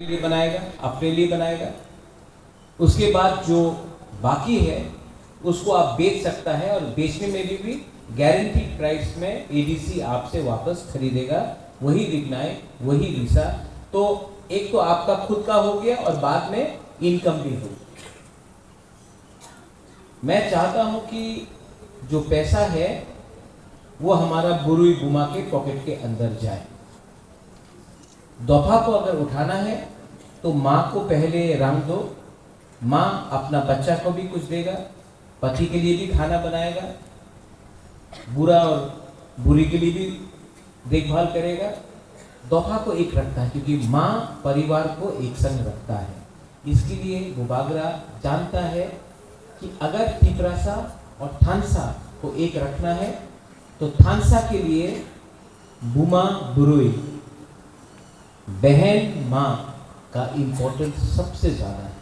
लिए बनाएगा, अपने लिए बनाएगा। उसके बाद जो बाकी है उसको आप बेच सकता है और बेचने में भी गारंटीड प्राइस में एडीसी आपसे वापस खरीदेगा। वही रिग्नाई, वही रीसा। तो एक तो आपका खुद का हो गया और बाद में इनकम भी होगी। मैं चाहता हूं कि जो पैसा है वो हमारा बुरुई बुमा के पॉकेट के अंदर जाए। दफा को अगर उठाना है तो माँ को पहले रंग दो। माँ अपना बच्चा को भी कुछ देगा, पति के लिए भी खाना बनाएगा, बुरा और बुरी के लिए भी देखभाल करेगा। दफा को एक रखता है क्योंकि माँ परिवार को एक संग रखता है। इसके लिए बुबागरा जानता है कि अगर तिपरासा और थानसा को एक रखना है तो थानसा के लिए बुमा बुरुई बहन माँ का इंपॉर्टेंस सबसे ज्यादा है।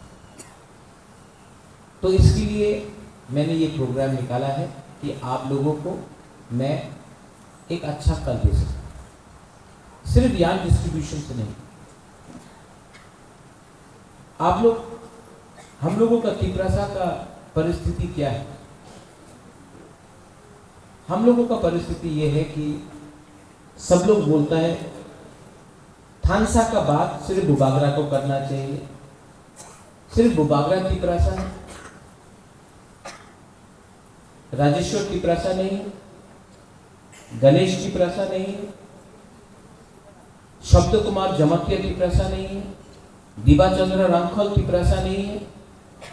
तो इसके लिए मैंने ये प्रोग्राम निकाला है कि आप लोगों को मैं एक अच्छा कल दे सकूं, सिर्फ यान डिस्ट्रीब्यूशन से नहीं। आप लोग, हम लोगों का तिपरासा का परिस्थिति क्या है? हम लोगों का परिस्थिति ये है कि सब लोग बोलता है थानसा का बात सिर्फ बुबागरा को करना चाहिए। सिर्फ बुबागरा तिपरासा है, राजेश्वर तिपरासा नहीं है, गणेश तिपरासा नहीं है, शब्द कुमार जमतिया तिपरासा नहीं है, दिबाचंद्र रामखल तिपरासा नहीं है,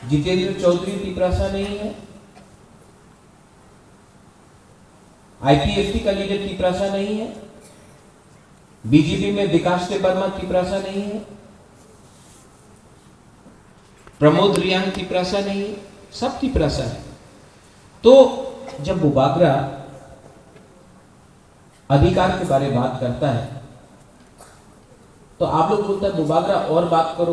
जितेंद्र चौधरी तिपरासा नहीं है, आईपीएफटी का लीडर तिपरासा नहीं है, बीजेपी में विकास वर्मा तिपरासा नहीं है, प्रमोद रियांग तिपरासा नहीं है, सब तिपरासा है। तो जब बुबागरा अधिकार के बारे में बात करता है तो आप लोग बोलते हैं बुबागरा और बात करो,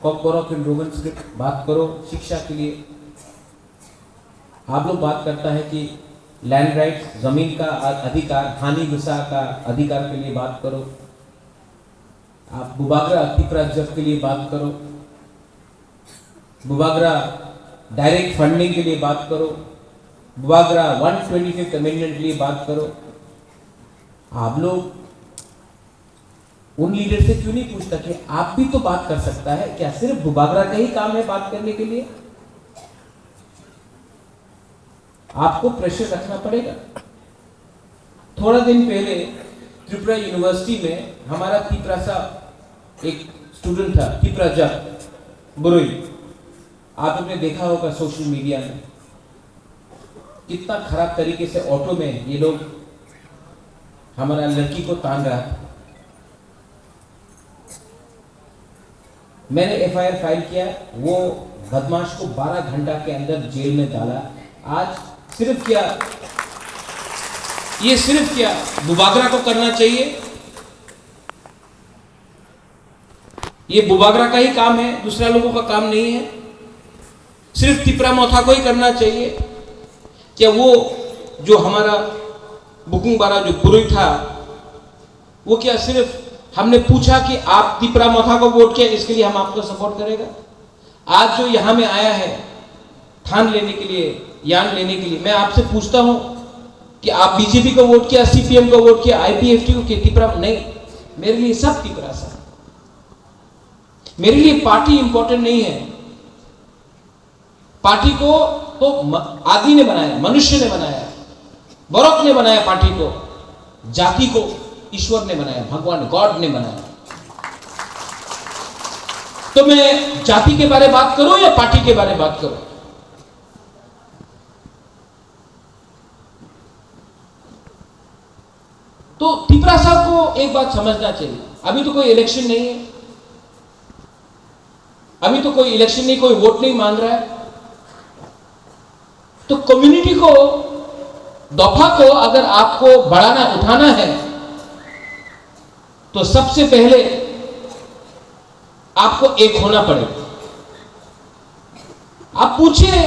कॉकबोरॉक एंड रोगन स्क्रिप्ट बात करो शिक्षा के लिए। आप लोग बात करता है कि लैंड राइट्स, जमीन का अधिकार, हानि विसा का अधिकार के लिए बात करो। आप बुबागरा तिपराजक के लिए बात करो, बुबागरा डायरेक्ट फंडिंग के लिए बात करो, बुबागरा 125th अमेंडमेंट के लिए बात करो। आप लोग उन लीडर से क्यों नहीं पूछता कि आप भी तो बात कर सकता है? क्या सिर्फ बुबागरा का ही काम है बात करने के लिए? आपको प्रेशर रखना पड़ेगा। थोड़ा दिन पहले त्रिपुरा यूनिवर्सिटी में हमारा तिपरासा एक स्टूडेंट था, तिपराजक बुरुई। आप लोगों ने देखा होगा सोशल मीडिया में कितना खराब तरीके से ऑटो में ये लोग हमारा लड़की को तान रहा था। मैंने एफआईआर फाइल किया, वो बदमाश को 12 घंटा के अंदर जेल में डाला। आज सिर्फ क्या, ये सिर्फ क्या बुबागरा को करना चाहिए? ये बुबागरा का ही काम है, दूसरा लोगों का काम नहीं है। सिर्फ तिपरा मोथा को ही करना चाहिए? क्या वो जो हमारा बुकुंग बारा जो बुरुई था, वो क्या सिर्फ हमने पूछा कि आप तिपरा मोथा को वोट किया इसके लिए हम आपको सपोर्ट करेगा? आज जो यहां में आया है थान लेने के लिए, यान लेने के लिए, मैं आपसे पूछता हूं कि आप बीजेपी को वोट किया, सीपीएम को वोट किया, आईपीएफटी को किया, तिपरा नहीं? मेरे लिए सब तिपरासा। मेरे लिए पार्टी इंपॉर्टेंट नहीं है। पार्टी को तो आदमी ने बनाया, मनुष्य ने बनाया, बरोक ने बनाया पार्टी को। जाति को ईश्वर ने बनाया, भगवान गॉड ने बनाया। तो मैं जाति के बारे में बात करूं या पार्टी के बारे में बात करूं? तो तिपरासा को एक बात समझना चाहिए, अभी तो कोई इलेक्शन नहीं है, अभी तो कोई इलेक्शन नहीं, कोई वोट नहीं मांग रहा है। तो कम्युनिटी को, दफा को अगर आपको बढ़ाना, उठाना है तो सबसे पहले आपको एक होना पड़ेगा। आप पूछिए,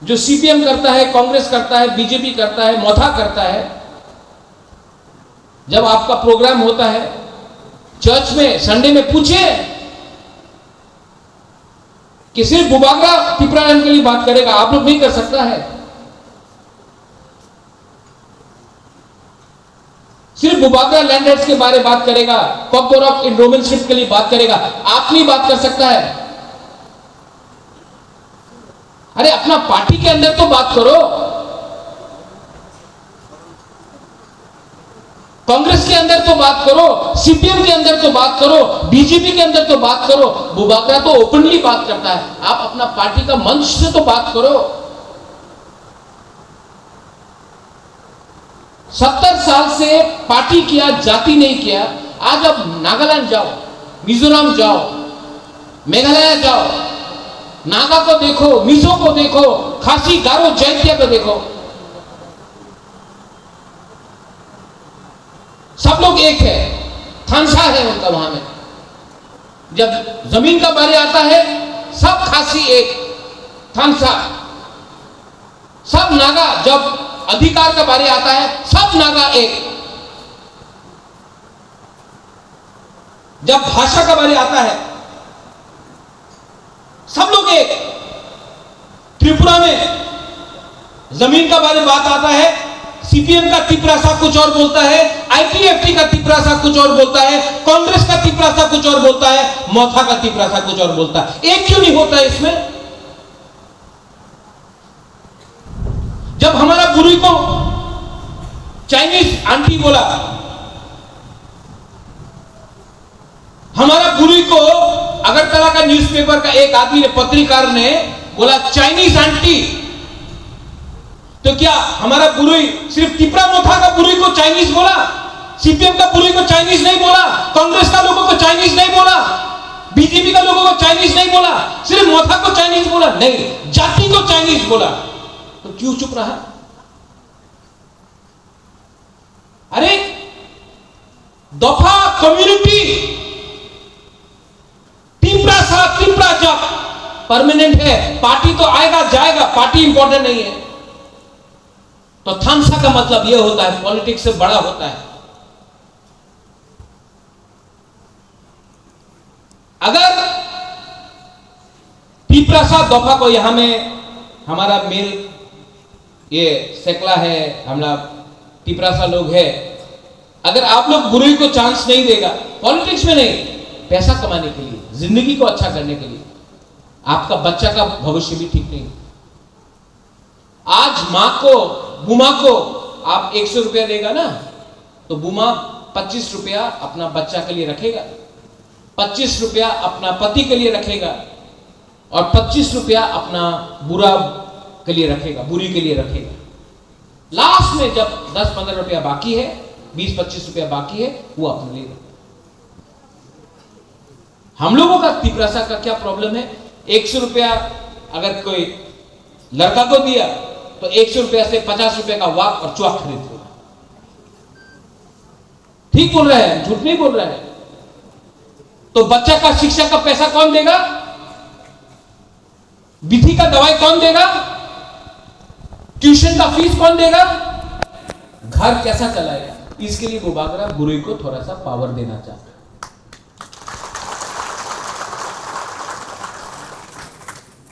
जो सीपीएम करता है, कांग्रेस करता है, बीजेपी करता है, मोथा करता है, जब आपका प्रोग्राम होता है चर्च में संडे में पूछे कि सिर्फ बुबागरा पिपरालैंड के लिए बात करेगा, आप लोग नहीं कर सकता है। सिर्फ बुबागरा लैंडर्स के बारे में बात करेगा, कॉकबोरॉक एनरोलमेंट के लिए बात करेगा, आप नहीं बात कर सकता है। अरे अपना पार्टी के अंदर तो बात करो, कांग्रेस के अंदर तो बात करो, सीपीएम के अंदर तो बात करो, बीजेपी के अंदर तो बात करो। बुबागरा तो ओपनली बात करता है, आप अपना पार्टी का मंच से तो बात करो। 70 साल से पार्टी किया, जाति नहीं किया। आज अब नागालैंड जाओ, मिजोरम जाओ, मेघालय जाओ, नागा को देखो, मिजो को देखो, खासी गारो जैंतिया को देखो, सब लोग एक है, थानसा है उनका वहां में। जब जमीन का बारे आता है सब खासी एक, थानसा। सब नागा, जब अधिकार का बारे आता है सब नागा एक। जब भाषा का बारे आता है सब लोग एक। त्रिपुरा में जमीन का बारे बात आता है, सीपीएम का तिपरासा कुछ और बोलता है, आईपीएफटी का तिपरासा कुछ और बोलता है, कांग्रेस का तिपरासा कुछ और बोलता है, मोथा का तिपरासा कुछ और बोलता है। एक क्यों नहीं होता है इसमें? जब हमारा बुरी को चाइनीज आंटी बोला, हमारा बुरी को अगरतला का न्यूज़पेपर का एक आदमी ने, पत्रकार ने बोला चाइनीज आंटी, तो क्या हमारा बुरुई सिर्फ तिपरा मोथा का बुरुई को चाइनीज बोला? सीपीएम का बुरुई को चाइनीज नहीं बोला? कांग्रेस का लोगों को चाइनीज नहीं बोला? बीजेपी का लोगों को चाइनीज नहीं बोला? सिर्फ मोथा को चाइनीज बोला? नहीं, जाति को चाइनीज बोला। तो क्यों चुप रहा? अरे दफा कम्युनिटी तिपरासा तिपरा जब परमानेंट है, पार्टी तो आएगा जाएगा, पार्टी इंपॉर्टेंट नहीं है। तो थानसा का मतलब यह होता है, पॉलिटिक्स से बड़ा होता है। अगर तिपरासा दफा को यहां में हमारा मेल ये सेकला है, हमारा तिपरासा लोग है, अगर आप लोग बुराई को चांस नहीं देगा, पॉलिटिक्स में नहीं, पैसा कमाने के लिए, जिंदगी को अच्छा करने के लिए, आपका बच्चा का भविष्य भी ठीक नहीं। आज मां को, बुमा को आप 100 रुपया देगा ना, तो बुमा 25 रुपया अपना बच्चा के लिए रखेगा, 25 रुपया अपना पति के लिए रखेगा, और 25 रुपया अपना बुरा के लिए रखेगा, बुरी के लिए रखेगा। लास्ट में जब 10-15 रुपया बाकी है, 20-25 रुपया बाकी है, वो अपने लेगा। हम लोगों का तिपरासा का क्या प्रॉब्लम है? 100 रुपया अगर कोई लड़का को दिया तो 100 रुपया से 50 रुपया का वाक और चौक खरीद लेगा। ठीक बोल रहे हैं, झूठ नहीं बोल रहे हैं। तो बच्चा का शिक्षा का पैसा कौन देगा? विधि का दवाई कौन देगा? ट्यूशन का फीस कौन देगा? घर कैसा चलाएगा? इसके लिए बुबागरा बुरुई को थोड़ा सा पावर देना चाहता है।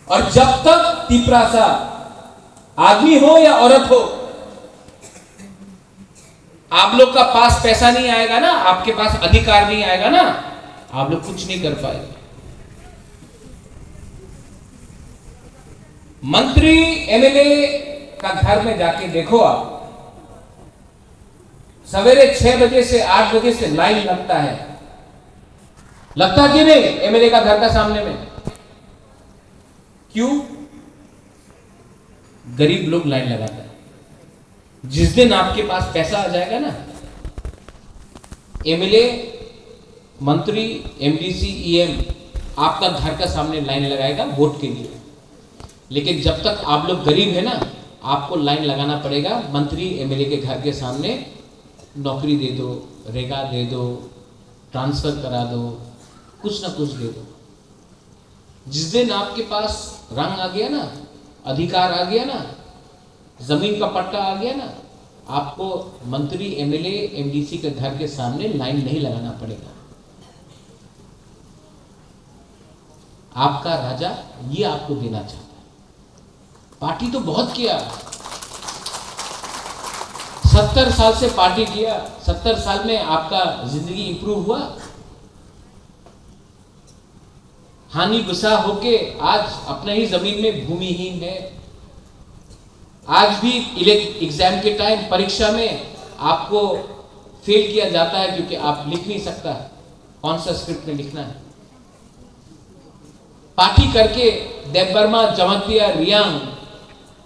और जब तक तिपरासा आदमी हो या औरत हो, आप लोग का पास पैसा नहीं आएगा ना, आपके पास अधिकार नहीं आएगा ना, आप लोग कुछ नहीं कर पाएंगे। मंत्री एमएलए का घर में जाके देखो आप, सवेरे 6 बजे से 8 बजे से लाइन लगता है। लगता कि नहीं एमएलए का घर का सामने में? क्यों? गरीब लोग लाइन लगाता है। जिस दिन आपके पास पैसा आ जाएगा ना, एमएलए, मंत्री, एमडीसी, ईएम आपका घर का सामने लाइन लगाएगा वोट के लिए। लेकिन जब तक आप लोग गरीब है ना, आपको लाइन लगाना पड़ेगा मंत्री एमएलए के घर के सामने। नौकरी दे दो, रेगा दे दो, ट्रांसफर करा दो, कुछ ना कुछ दे दो। जिस दिन आपके पास रंग आ गया ना, अधिकार आ गया ना, जमीन का पट्टा आ गया ना, आपको मंत्री, एमएलए, एमडीसी के घर के सामने लाइन नहीं लगाना पड़ेगा। आपका राजा ये आपको देना चाहता है। पार्टी तो बहुत किया, 70 साल से पार्टी किया, 70 साल में आपका जिंदगी इंप्रूव हुआ? हानि गुस्सा होके आज अपने ही जमीन में भूमिहीन है। आज भी एग्जाम के टाइम परीक्षा में आपको फेल किया जाता है क्योंकि आप लिख नहीं सकता कौन सा स्क्रिप्ट में लिखना है। पार्टी करके देवबर्मा, जमतिया, रियांग,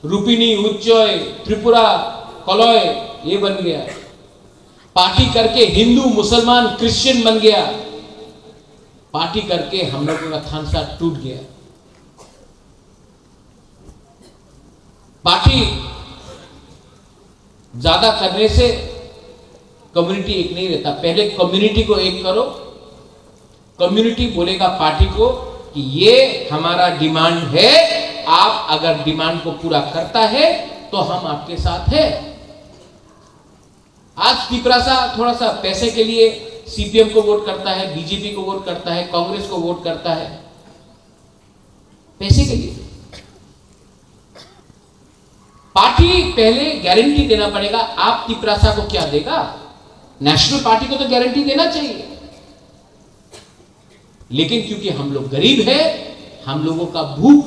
रूपिनी, उच्चय, त्रिपुरा, कलय ये बन गया। पार्टी करके हिंदू, मुसलमान, क्रिश्चियन बन गया। पार्टी करके हम लोगों का थानसा टूट गया। पार्टी ज्यादा करने से कम्युनिटी एक नहीं रहता। पहले कम्युनिटी को एक करो, कम्युनिटी बोलेगा पार्टी को कि ये हमारा डिमांड है, आप अगर डिमांड को पूरा करता है तो हम आपके साथ है। आज पिपरासा थोड़ा सा पैसे के लिए सीपीएम को वोट करता है, बीजेपी को वोट करता है, कांग्रेस को वोट करता है, पैसे के लिए। पार्टी पहले गारंटी देना पड़ेगा। आप पिपरासा को क्या देगा? नेशनल पार्टी को तो गारंटी देना चाहिए, लेकिन क्योंकि हम लोग गरीब है, हम लोगों का भूख,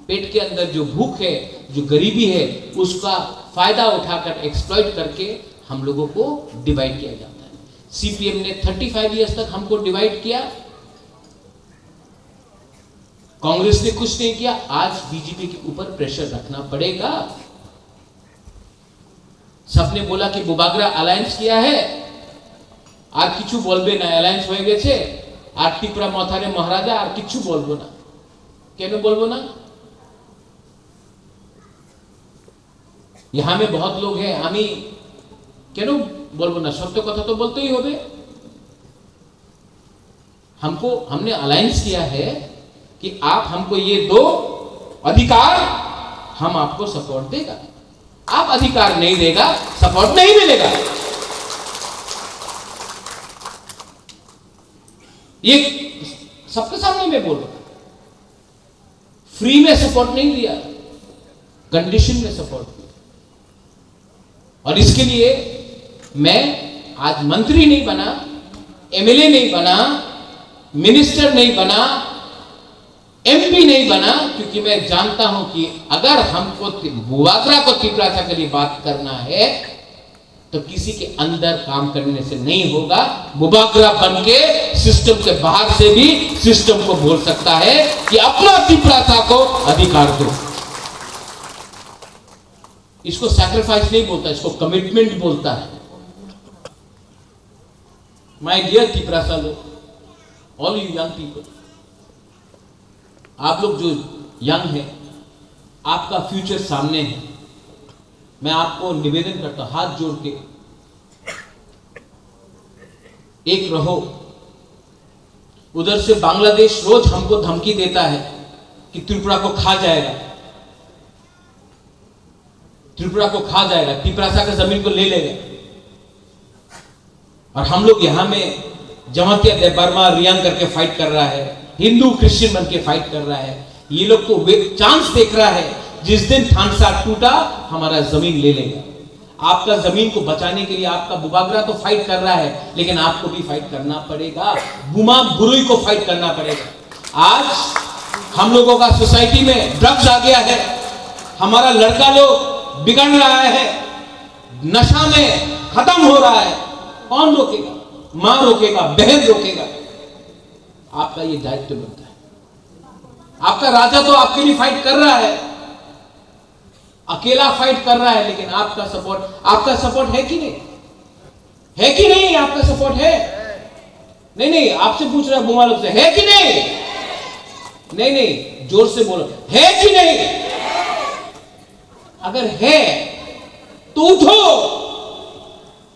पेट के अंदर जो भूख है, जो गरीबी है, उसका फायदा उठाकर एक्सप्लॉइट करके हम लोगों को डिवाइड किया जाता है। सीपीएम ने 35 इयर्स तक हमको डिवाइड किया, कांग्रेस ने कुछ नहीं किया। आज बीजेपी के ऊपर प्रेशर रखना पड़ेगा। सबने बोला कि बुबागरा अलायंस किया है और किछु बोलबे ना, अलायंस हो गेছে আর ত্রিপুরা মথারে মহারাজা আর কিচ্ছু বলবো না। কেন বলবো না? यहां में बहुत लोग हैं, আমি কেন বলবো না? সত্য কথা তো বলতেই হবে। हमने अलायंस किया है कि आप हमको ये दो अधिकार, हम आपको सपोर्ट देगा। आप अधिकार नहीं देगा, सपोर्ट नहीं मिलेगा। ये सबके सामने मैं बोल रहा हूं। फ्री में सपोर्ट नहीं दिया, कंडीशन में सपोर्ट दिया। और इसके लिए मैं आज मंत्री नहीं बना, एमएलए नहीं बना, मिनिस्टर नहीं बना, एमपी नहीं बना, क्योंकि मैं जानता हूं कि अगर हमको बुबागरा को तिपरासा के लिए बात करना है तो किसी के अंदर काम करने से नहीं होगा। बुबागरा बन के सिस्टम के बाहर से भी सिस्टम को बोल सकता है कि अपना तिपरासा को अधिकार दो। इसको सैक्रिफाइस नहीं बोलता, इसको कमिटमेंट बोलता है। माय डियर तिपरासा लोग, ऑल यू यंग पीपल, आप लोग जो यंग हैं, आपका फ्यूचर सामने है। मैं आपको निवेदन करता हूं, हाथ जोड़ के एक रहो। उधर से बांग्लादेश रोज हमको धमकी देता है कि त्रिपुरा को खा जाएगा, त्रिपुरा को खा जाएगा, तिपरासा का जमीन को ले लेगा। और हम लोग यहां में जमातिया देवबर्मा, रियांग करके फाइट कर रहा है, हिंदू क्रिश्चियन बन के फाइट कर रहा है। ये लोग तो चांस देख रहा है, जिस दिन थानसा टूटा हमारा जमीन ले लेगा। आपका जमीन को बचाने के लिए आपका बुबागरा तो फाइट कर रहा है, लेकिन आपको भी फाइट करना पड़ेगा। बुमा बुरुई को फाइट करना पड़ेगा। आज हम लोगों का सोसाइटी में ड्रग्स आ गया है, हमारा लड़का लोग बिगड़ रहा है, नशा में खत्म हो रहा है। कौन रोकेगा? मां रोकेगा, बहन रोकेगा। आपका ये दायित्व बनता है। आपका राजा तो आपके लिए फाइट कर रहा है, अकेला फाइट कर रहा है, लेकिन आपका सपोर्ट है कि नहीं? है कि नहीं? आपका सपोर्ट है? नहीं, आपसे पूछ रहा बुमा लोग से, है कि नहीं? नहीं, जोर से बोलो, है कि नहीं? अगर है तो उठो,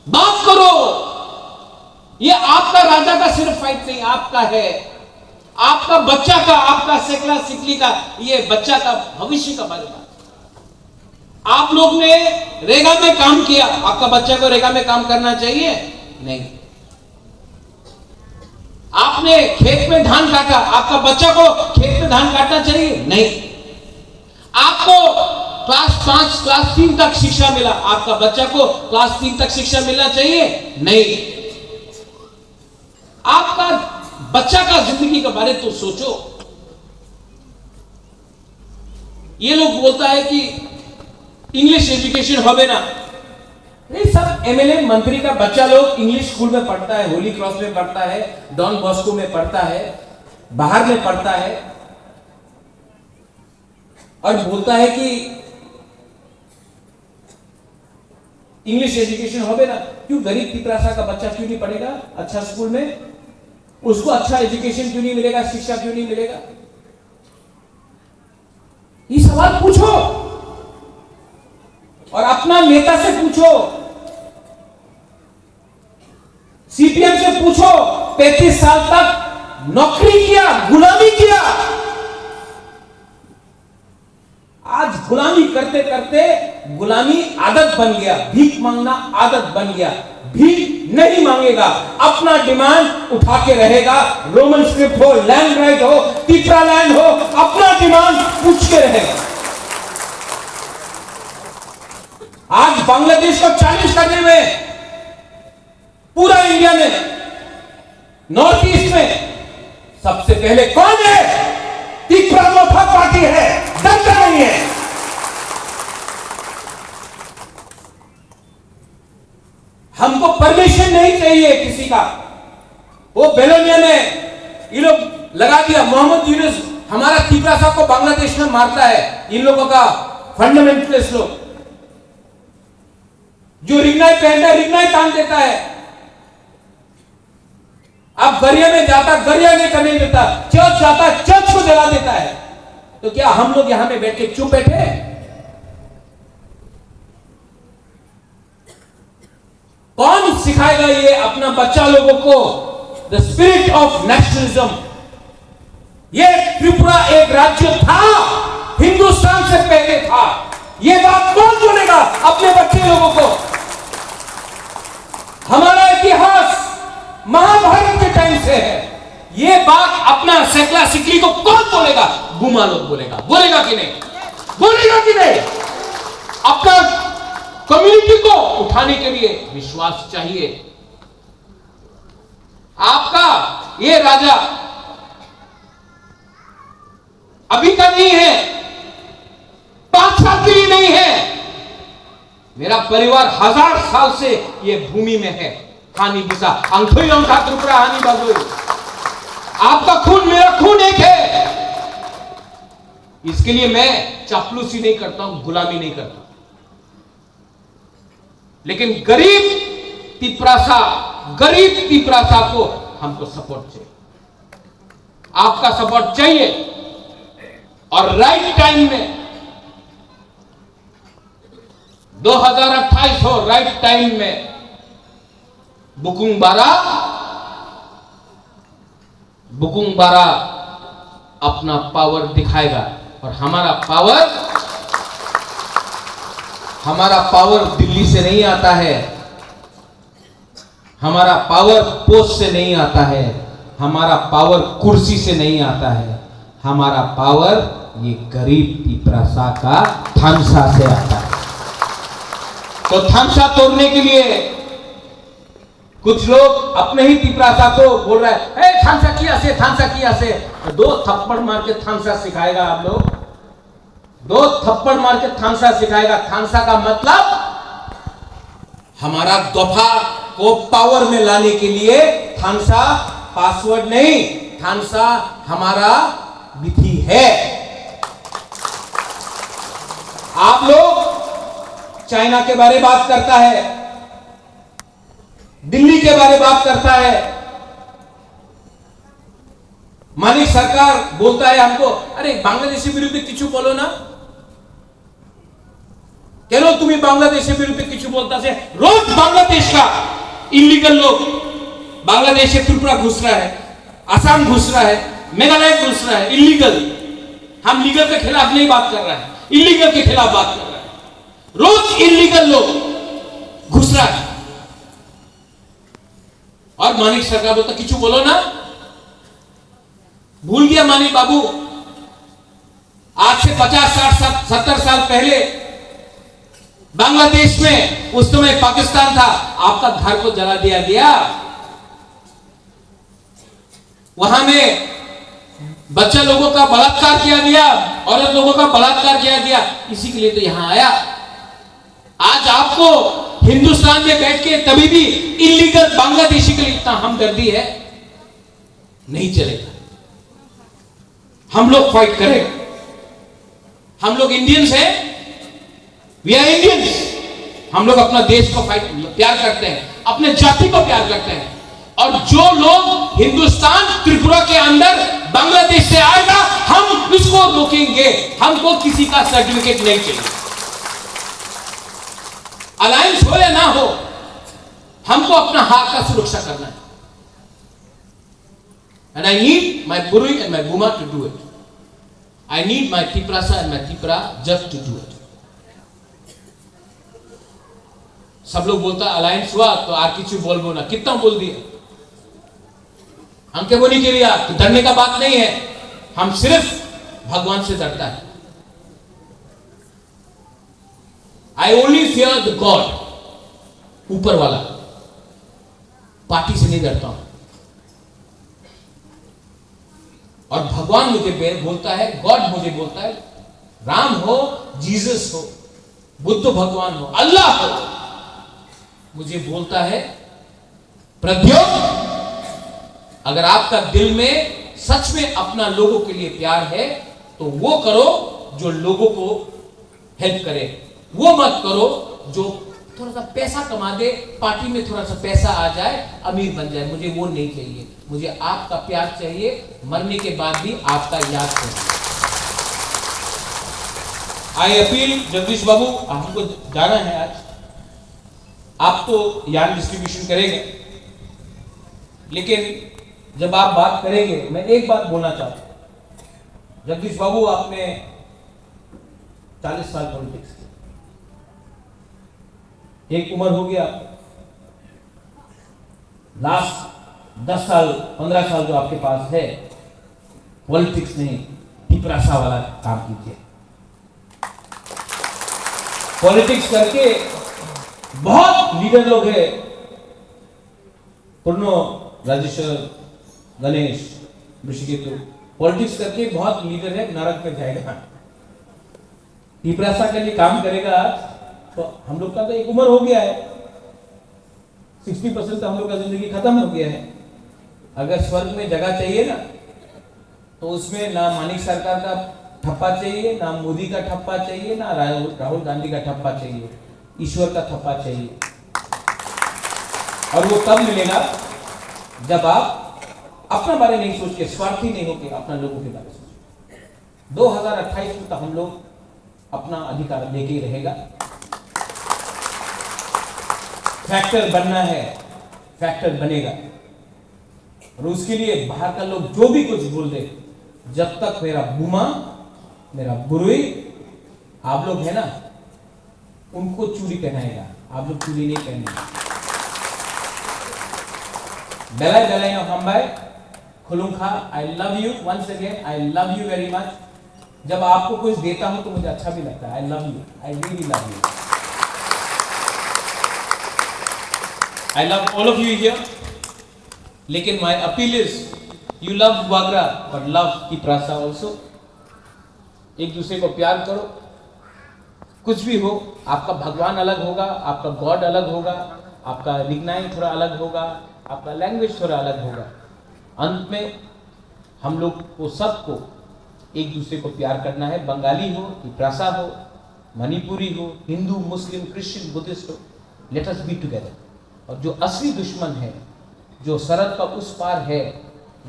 बात करो। ये आपका राजा का सिर्फ फाइट नहीं, आपका है, आपका बच्चा का, आपका सेकला सिकली का, ये बच्चा का भविष्य का बारे में। आप लोग ने रेगा में काम किया, आपका बच्चा को रेगा में काम करना चाहिए? नहीं। आप आपने खेत में धान काटा, आपका बच्चा को खेत में धान काटना चाहिए? नहीं। आपको क्लास 5 क्लास 3 तक शिक्षा मिला, आपका बच्चा को क्लास 3 तक शिक्षा मिलना चाहिए? नहीं। आपका बच्चा का जिंदगी के बारे तो सोचो। ये लोग बोलता है कि इंग्लिश एजुकेशन होवे ना, नहीं सब एमएलए मंत्री का बच्चा लोग इंग्लिश स्कूल में पढ़ता है, होली क्रॉस में पढ़ता है, डॉन बॉस्को में पढ़ता है, बाहर में पढ़ता है, और बोलता है कि इंग्लिश एजुकेशन होवे ना। क्यों गरीब पिपरासा का बच्चा क्यों नहीं पढ़ेगा अच्छा स्कूल में? उसको अच्छा एजुकेशन क्यों नहीं मिलेगा, शिक्षा क्यों नहीं मिलेगा? ये सवाल पूछो और अपना नेता से पूछो, सीपीएम से पूछो। 35 साल तक नौकरी किया, गुलामी किया, आज गुलामी करते करते गुलामी आदत बन गया, भीख मांगना आदत बन गया। भीख नहीं मांगेगा, अपना डिमांड उठा के रहेगा। रोमन स्क्रिप्ट हो, लैंड राइट हो, तिपरा लैंड हो, अपना डिमांड पूछ के रहेगा। आज बांग्लादेश को चैलेंज करने में पूरा इंडिया में, नॉर्थ ईस्ट में सबसे पहले कौन है? तिपरा मोथा पार्टी है, डरता नहीं है। हमको परमिशन नहीं चाहिए किसी का। वो बेलोनिया में ये लोग लगा दिया, मोहम्मद यूनुस हमारा तिपरा साहब को बांग्लादेश में मारता है। इन लोगों का फंडामेंटलिस्ट लोग जो रिगनाई पहनता है, रिगनाई तान देता है। अब गरिया में जाता, गरिया नहीं करने देता, चर्च जाता, चर्च को जला देता है। तो क्या हम लोग यहां में बैठ के चुप बैठे? कौन सिखाएगा ये अपना बच्चा लोगों को द स्पिरिट ऑफ नेशनलिज्म? ये त्रिपुरा एक राज्य था, हिंदुस्तान से पहले था। ये बात कौन बोलेगा अपने बच्चे लोगों को? हमारा इतिहास महाभारत के टाइम से है। ये बात अपना सेकला सिकली को कौन बोलेगा? गुमा लोग बोलेगा। बोलेगा कि नहीं? बोलेगा कि नहीं? अपना कम्युनिटी को उठाने के लिए विश्वास चाहिए। आपका ये राजा अभी का नहीं है, 5 साल के लिए नहीं है। मेरा परिवार 1000 साल से ये भूमि में है। हानि बिसा अंखोई अंखा त्रिपुरा हानि बाजू। आपका खून मेरा खून एक है। इसके लिए मैं चापलूसी नहीं करता हूं, गुलामी नहीं करता। लेकिन गरीब तिपरासा को हमको सपोर्ट चाहिए, आपका सपोर्ट चाहिए। और राइट टाइम में 2028 हो, राइट टाइम में बुकुंग बारा अपना पावर दिखाएगा। और हमारा पावर दिल्ली से नहीं आता है, हमारा पावर पोस्ट से नहीं आता है, हमारा पावर कुर्सी से नहीं आता है। हमारा पावर ये गरीब तिपरासा का थानसा से आता है। तो थानसा तोड़ने के लिए कुछ लोग अपने ही तिपरासा को बोल रहा है, थानसा किया से। तो 2 थप्पड़ मार के थानसा सिखाएगा। आप लोग 2 थप्पड़ मार के थानसा सिखाएगा। थानसा का मतलब हमारा दफा को पावर में लाने के लिए थानसा पासवर्ड नहीं, थानसा हमारा विधि है। आप लोग चाइना के बारे में बात करता है, दिल्ली के बारे में बात करता है। मानिक सरकार बोलता है हमको, अरे बांग्लादेशी विरुद्ध किचु बोलो ना। केनो तुम्हें बांग्लादेशी विरुद्ध किचु बोलता से? रोज बांग्लादेश का इलीगल लोग बांग्लादेश से त्रिपुरा घुस रहा है, आसाम घुस रहा है, मेघालय घुस रहा है, इलीगल। हम लीगल के खिलाफ नहीं बात कर रहा है, इलीगल के खिलाफ बात कर रहा है। रोज इलीगल लोग घुस रहा है और मानिक सरकार बोलता किचु बोलो ना। भूल गया मानी बाबू, आज से 50, 60, 70 साल पहले बांग्लादेश में, उस समय पाकिस्तान था, आपका घर को जला दिया गया। वहां में बच्चा लोगों का बलात्कार किया गया, औरत लोगों का बलात्कार किया गया, इसी के लिए तो यहां आया। आज आपको हिंदुस्तान में बैठ के तभी भी इलीगल बांग्लादेशी के लिए इतना हमदर्दी है, नहीं चलेगा। हम लोग फाइट करें। हम लोग इंडियंस हैं, वी आर इंडियंस। हम लोग अपना देश को प्यार करते हैं, अपने जाति को प्यार करते हैं। और जो लोग हिंदुस्तान त्रिपुरा के अंदर बांग्लादेश से आएगा, हम इसको रोकेंगे। हमको किसी का सर्टिफिकेट नहीं चाहिए। अलायंस हो या ना हो, हमको अपना हक का सुरक्षा करना है। एंड आई नीड माई बुरुई एंड माई बुमा to do it. I need my Tiprasa and my Tipra just to do it. सब लोग बोलता अलायंस हुआ तो आर किचु बोल ना, कितना बोल दिया। हम क्या बोली के लिए तो डरने का बात नहीं है, हम सिर्फ भगवान से डरता है। I only fear the God, ऊपर वाला, पार्टी से नहीं डरता हूं। और भगवान मुझे बोलता है, गॉड मुझे बोलता है, राम हो, जीसस हो, बुद्ध भगवान हो, अल्लाह हो, मुझे बोलता है प्रद्योत, अगर आपका दिल में सच में अपना लोगों के लिए प्यार है तो वो करो जो लोगों को हेल्प करे। वो मत करो जो थोड़ा सा पैसा कमा दे, पार्टी में थोड़ा सा पैसा आ जाए, अमीर बन जाए। मुझे वो नहीं चाहिए। मुझे आपका प्यार चाहिए, मरने के बाद भी आपका याद चाहिए। आई अपील जगदीश बाबू, हमको जाना है आज, आप तो यान डिस्ट्रीब्यूशन करेंगे, लेकिन जब आप बात करेंगे, मैं एक बात बोलना चाहता हूं। जगदीश बाबू, आपने 40 साल पॉलिटिक्स की, एक उम्र हो गया, लास्ट 10 साल 15 साल जो आपके पास है, पॉलिटिक्स नहीं, टिपरासा वाला काम कीजिए। पॉलिटिक्स करके बहुत लीडर लोग हैं, पूर्णो, राजेश्वर, गणेश, ऋषिकेतु, पॉलिटिक्स करके बहुत लीडर है, नरक में जाएगा। टिपरासा के लिए काम करेगा तो हम लोग का तो एक उम्र हो गया है, 60% तो हम लोग का जिंदगी खत्म हो गया है। अगर स्वर्ग में जगह चाहिए ना, तो उसमें ना मानिक सरकार का ठप्पा चाहिए, ना मोदी का ठप्पा चाहिए, ना राहुल गांधी का ठप्पा चाहिए, ईश्वर का ठप्पा चाहिए। और वो कब मिलेगा? जब आप अपना बारे नहीं सोच के, स्वार्थी नहीं होके अपना लोगों के बारे में सोचो। 2028 में तो हम लोग अपना अधिकार लेके ही रहेगा। फैक्टर बनना है, फैक्टर बनेगा। और उसके लिए बाहर का लोग जो भी कुछ बोल दे, जब तक मेरा बुमा, मेरा बुरुई, आप लोग है ना, उनको चूड़ी पहनाएगा, आप लोग चूड़ी नहीं पहनेंगे। बेलाई बेलाई नो हमबाई खुलुंखा, I love you once again, I love you very much. जब आपको कुछ देता हूं तो मुझे अच्छा भी लगता है। आई love you, I really love you. I love all of you here. लेकिन my appeal is, you love Bubagra, but love Tiprasa also. एक दूसरे को प्यार करो। कुछ भी हो, आपका भगवान अलग होगा, आपका गॉड अलग होगा, आपका निकनाम थोड़ा अलग होगा, आपका लैंग्वेज थोड़ा अलग होगा। अंत में हम लोग को सबको एक दूसरे को प्यार करना है। बंगाली हो, तिप्रासा हो, मणिपुरी हो, हिंदू, मुस्लिम, क्रिश्चियन, बुद्धिस्ट हो, लेट अस बी टुगेदर। और जो असली दुश्मन है, जो सरहद का उस पार है,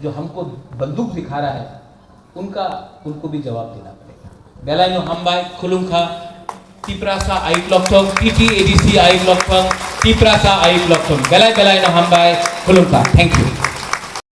जो हमको बंदूक दिखा रहा है, उनको भी जवाब देना पड़ेगा। बेलाइनो हमबाई खुलुंखा, तिप्रासा आई ब्लॉकथोंग, टीटी एडीसी आई ब्लॉकथोंग, तिप्रासा आई ब्लॉकथोंग, बेलाइनो हमबाई खुलुंखा। Thank you.